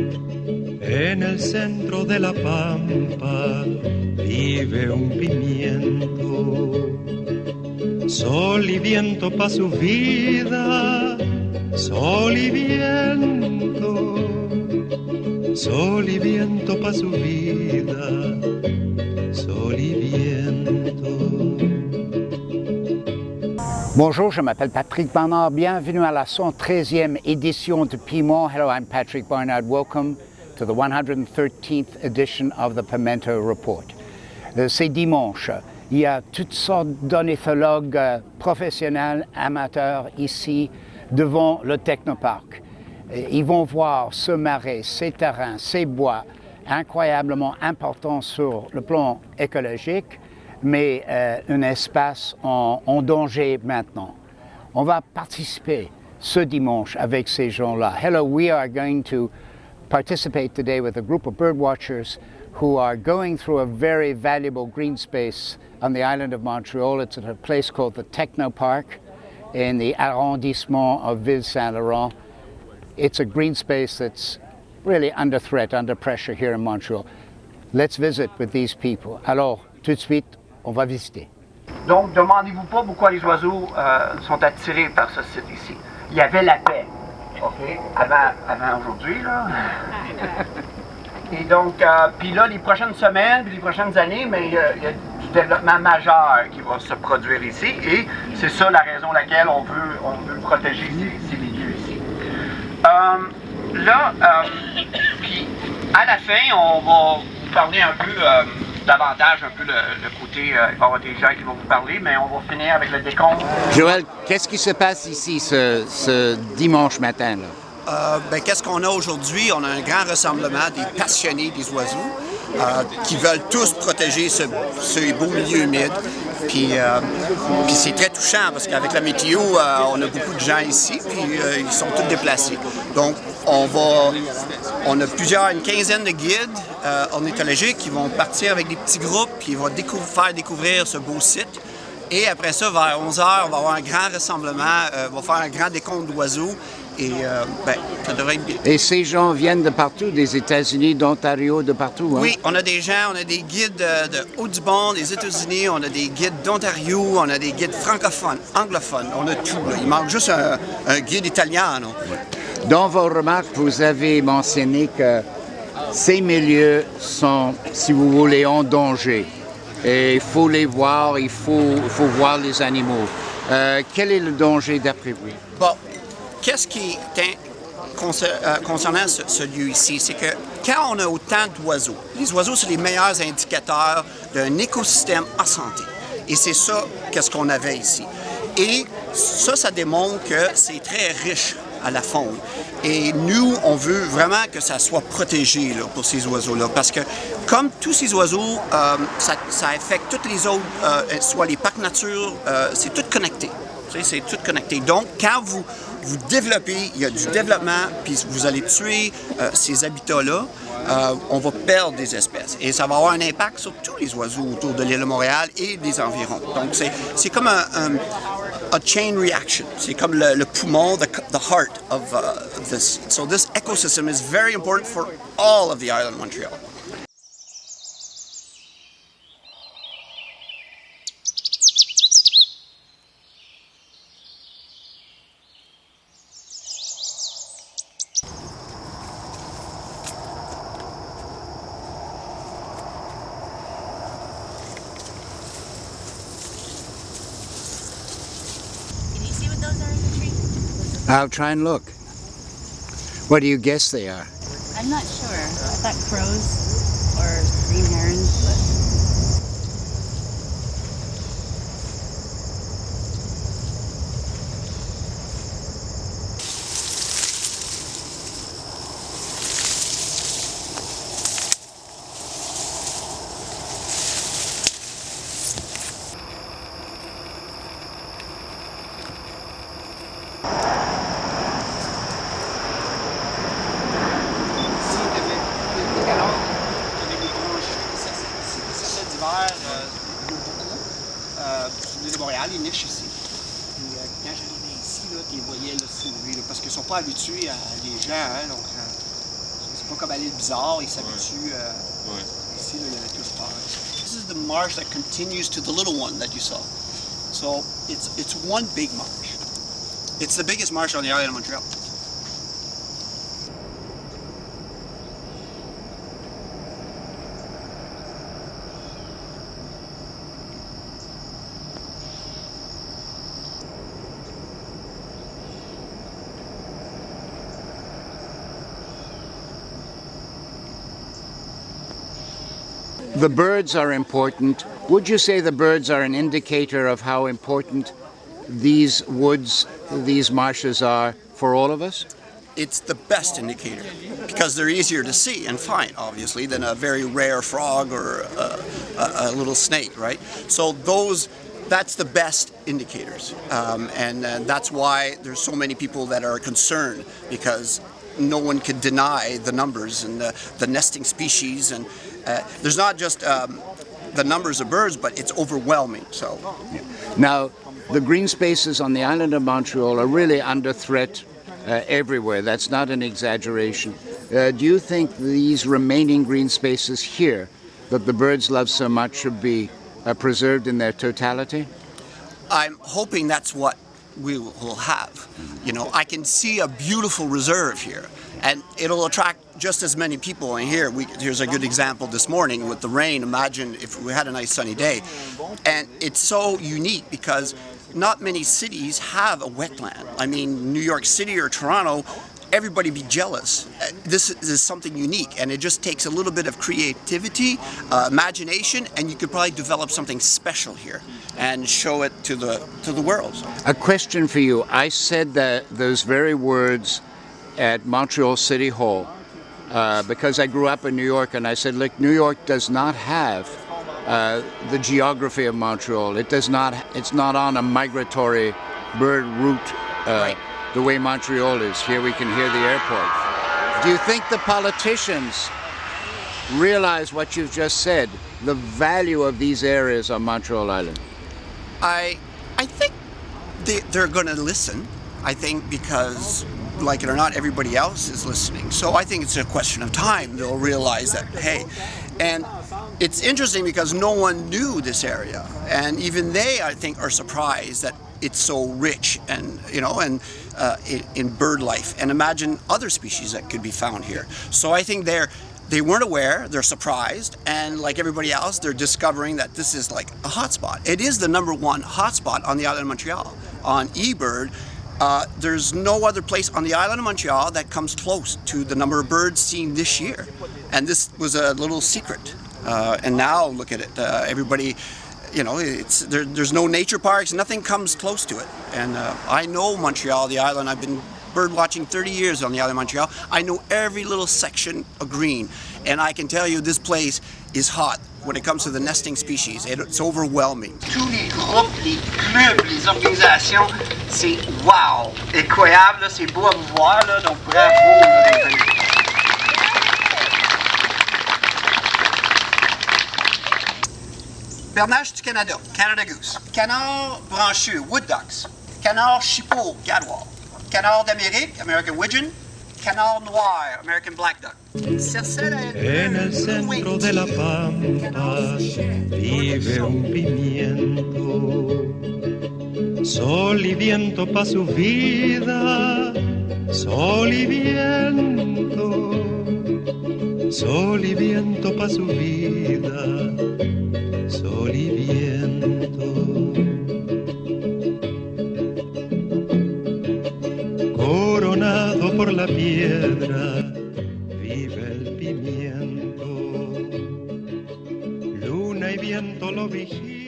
En el centro de la pampa vive un pimiento. Sol y viento pa' su vida, sol y viento. Sol y viento pa' su vida, sol y viento. Bonjour, je m'appelle Patrick Barnard. Bienvenue à la 113e édition de Piment. Hello, I'm Patrick Barnard. Welcome to the 113th edition of the Pimento Report. C'est dimanche. Il y a toutes sortes d'ornithologues professionnels, amateurs ici devant le Technoparc. Ils vont voir ce marais, ces terrains, ces bois incroyablement importants sur le plan écologique, mais un espace en danger maintenant. On va participer ce dimanche avec ces gens-là. Hello, we are going to participate today with a group of bird watchers who are going through a very valuable green space on the island of Montreal. It's at a place called the Technoparc in the arrondissement of Ville-Saint-Laurent. It's a green space that's really under threat, under pressure here in Montreal. Let's visit with these people. Alors, tout de suite, on va visiter. Donc, demandez-vous pas pourquoi les oiseaux sont attirés par ce site ici. Il y avait la paix, OK, avant aujourd'hui, là. Et donc, puis là, les prochaines semaines, puis les prochaines années, mais il y a du développement majeur qui va se produire ici. Et c'est ça la raison laquelle on veut protéger ces milieux ici. Puis à la fin, on va vous parler un peu davantage, un peu le côté, il va y avoir des gens qui vont vous parler, mais on va finir avec le décompte. Joël, qu'est-ce qui se passe ici ce dimanche matin, là? Qu'est-ce qu'on a aujourd'hui? On a un grand rassemblement des passionnés des oiseaux qui veulent tous protéger ce beau milieu humide. Puis c'est très touchant parce qu'avec la météo, on a beaucoup de gens ici, puis ils sont tous déplacés. Donc, on a une quinzaine de guides ornithologiques qui vont partir avec des petits groupes, puis ils vont faire découvrir ce beau site. Et après ça, vers 11h, on va avoir un grand rassemblement, on va faire un grand décompte d'oiseaux. Et ça devrait être bien. Et ces gens viennent de partout, des États-Unis, d'Ontario, de partout, hein? Oui, on a des gens, on a des guides de Haut-du-Bon, des États-Unis, on a des guides d'Ontario, on a des guides francophones, anglophones, on a tout. Là. Il manque juste un guide italien. Dans vos remarques, vous avez mentionné que ces milieux sont, si vous voulez, en danger. Et il faut les voir, il faut voir les animaux. Quel est le danger d'après vous? Bon. Qu'est-ce qui est concernant ce lieu ici? C'est que quand on a autant d'oiseaux, les oiseaux sont les meilleurs indicateurs d'un écosystème en santé. Et c'est ça qu'est-ce qu'on avait ici. Et ça démontre que c'est très riche à la faune. Et nous, on veut vraiment que ça soit protégé là, pour ces oiseaux-là. Parce que comme tous ces oiseaux, ça affecte toutes les autres, soit les parcs nature, c'est tout connecté. C'est tout connecté. Donc, quand vous développez, il y a du développement, puis vous allez tuer ces habitats-là, on va perdre des espèces. Et ça va avoir un impact sur tous les oiseaux autour de l'île de Montréal et des environs. Donc, c'est comme a chain reaction. C'est comme le poumon, the heart of this. So this ecosystem is very important for all of the island of Montreal. I'll try and look. What do you guess they are? I'm not sure. I thought crows or green herons, but... Sur l'île de Montréal, ils nichent ici. Puis, quand j'arrivais ici, là, ils voyaient le souris, parce qu'ils ne sont pas habitués à les gens. Hein, donc, Pas comme à l'île Bizarre, ils s'habituent. Ici, là, il y avait tous peur. This is the marsh that continues to the little one that you saw. So it's one big marsh. It's the biggest marsh on the island of Montreal. The birds are important. Would you say the birds are an indicator of how important these woods, these marshes are for all of us? It's the best indicator because they're easier to see and find, obviously, than a very rare frog or a little snake, right? So that's the best indicators, and that's why there's so many people that are concerned, because no one can deny the numbers and the nesting species, and there's not just the numbers of birds, but it's overwhelming. So now, the green spaces on the island of Montreal are really under threat everywhere. That's not an exaggeration. Do you think these remaining green spaces here that the birds love so much should be preserved in their totality? I'm hoping that's what we will have. You know, I can see a beautiful reserve here, and it'll attract just as many people in here. Here's a good example this morning with the rain. Imagine if we had a nice sunny day. And it's so unique because not many cities have a wetland. I mean, New York City or Toronto, everybody be jealous. This is something unique, and it just takes a little bit of creativity, imagination, and you could probably develop something special here and show it to the world. A question for you. I said those very words at Montreal City Hall because I grew up in New York, and I said, look, New York does not have the geography of Montreal. It's not on a migratory bird route Right. the way Montreal is. Here we can hear the airport. Do you think the politicians realize what you've just said, the value of these areas on Montreal Island? I think they're going to listen. I think because, like it or not, everybody else is listening. So I think it's a question of time. They'll realize that, hey, and it's interesting because no one knew this area, and even they, I think, are surprised that it's so rich and in bird life. And imagine other species that could be found here. So I think they weren't aware, they're surprised, and like everybody else, they're discovering that this is like a hotspot. It is the #1 hotspot on the island of Montreal. On eBird, there's no other place on the island of Montreal that comes close to the number of birds seen this year. And this was a little secret. And now look at it, everybody, there's no nature parks, nothing comes close to it. And I know Montreal, the island, I've been bird watching 30 years on the island of Montreal. I know every little section of green, and I can tell you this place is hot when it comes to the nesting species. It's overwhelming. Tous les groupes, les clubs, les organisations, c'est wow! Incroyable, là, c'est beau à vous voir, là, donc bravo! Là, Bernache du Canada, Canada Goose. Canard branchu, Wood Ducks. Canard chipot, Gadwall. Canard d'Amérique, American Widgeon. Canard noir, American Black Duck. En el centro de la pampa vive un pimiento. Sol y viento pa' su vida, sol y viento. Sol y viento pa' su vida, sol y viento. Coronado por la piedra vive el pimiento. Luna y viento lo vigilan.